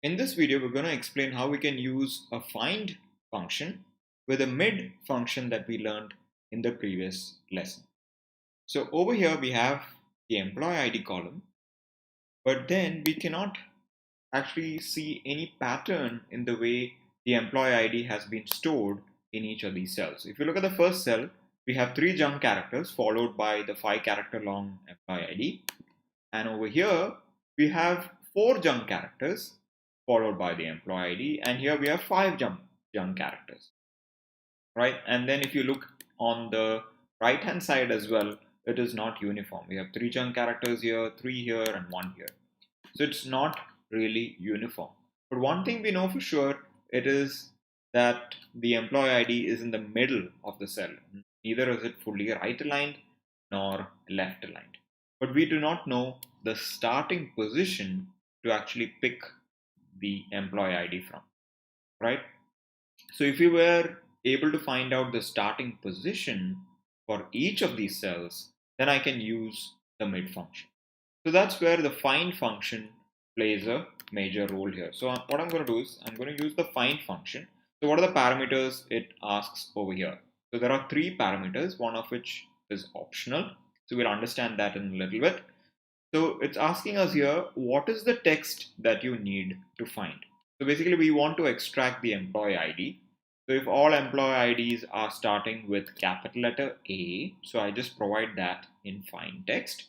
In this video, we're going to explain how we can use a find function with a mid function that we learned in the previous lesson. So over here we have the employee ID column, but then we cannot actually see any pattern in the way the employee ID has been stored in each of these cells. If you look at the first cell, we have 3 junk characters followed by the 5-character long employee ID. And over here, we have 4 junk characters followed by the employee ID. And here we have 5 junk characters, right? And then if you look on the right hand side as well, it is not uniform. We have 3 junk characters here, 3 here, and 1 here. So it's not really uniform. But one thing we know for sure, it is that the employee ID is in the middle of the cell. Neither is it fully right aligned nor left aligned. But we do not know the starting position to actually pick the employee ID from, right? So if we were able to find out the starting position for each of these cells, then I can use the mid function. So that's where the find function plays a major role here. So what I'm going to do is I'm going to use the find function. So what are the parameters it asks over here? So there are 3 parameters, one of which is optional. So we'll understand that in a little bit. So it's asking us here, what is the text that you need to find? So basically we want to extract the employee ID. So if all employee IDs are starting with capital letter A, so I just provide that in find text.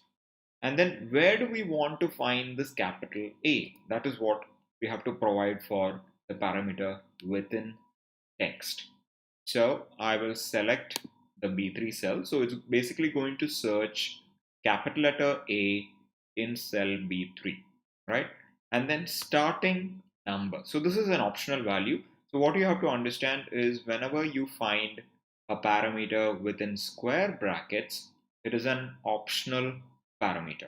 And then where do we want to find this capital A? That is what we have to provide for the parameter within text. So I will select the B3 cell. So it's basically going to search capital letter A in cell B3, right? And then starting number. So this is an optional value. So what you have to understand is whenever you find a parameter within square brackets, it is an optional parameter,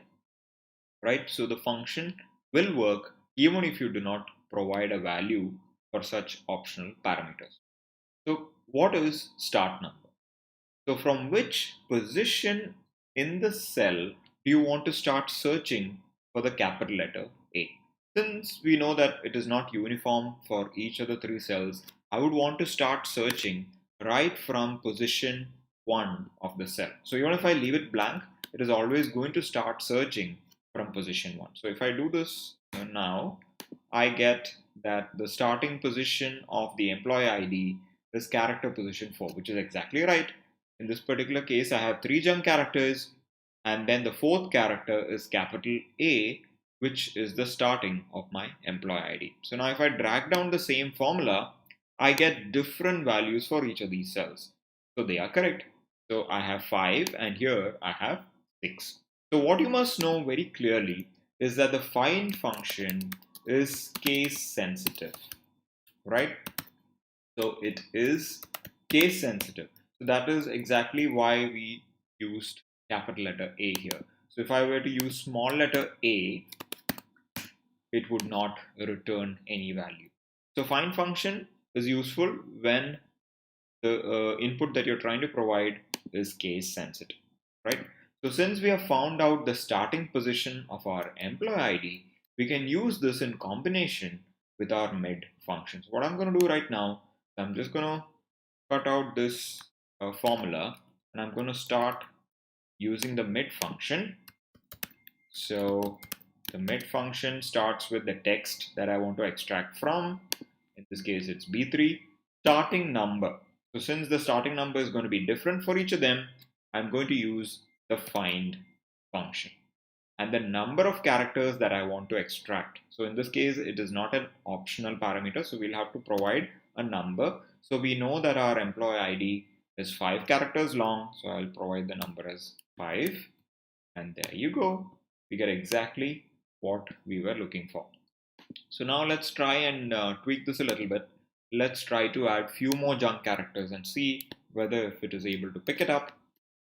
right? So the function will work even if you do not provide a value for such optional parameters. So what is start number? So from which position in the cell do you want to start searching for the capital letter A? Since we know that it is not uniform for each of the 3 cells, I would want to start searching right from position 1 of the cell. So even if I leave it blank, it is always going to start searching from position 1. So if I do this now, I get that the starting position of the employee ID is character position 4, which is exactly right. In this particular case, I have 3 junk characters, and then the 4th character is capital A, which is the starting of my employee ID. So now if I drag down the same formula, I get different values for each of these cells. So they are correct. So I have 5 and here I have 6. So what you must know very clearly is that the find function is case sensitive, right? So it is case sensitive. So that is exactly why we used capital letter A here. So if I were to use small letter A, it would not return any value. So find function is useful when the input that you're trying to provide is case sensitive, right? So since we have found out the starting position of our employee ID, we can use this in combination with our mid functions. What I'm going to do right now, I'm just going to cut out this formula and I'm going to start using the mid function. So the mid function starts with the text that I want to extract from. In this case, it's B3. Starting number. So since the starting number is going to be different for each of them, I'm going to use the find function. And the number of characters that I want to extract. So in this case, it is not an optional parameter. So we'll have to provide a number. So we know that our employee ID is 5 characters long. So I'll provide the number as 5. And there you go. We get exactly what we were looking for. So now let's try and tweak this a little bit. Let's try to add few more junk characters and see whether if it is able to pick it up.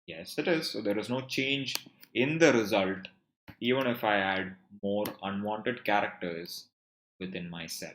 Yes, it is. So there is no change in the result, even if I add more unwanted characters within my cell.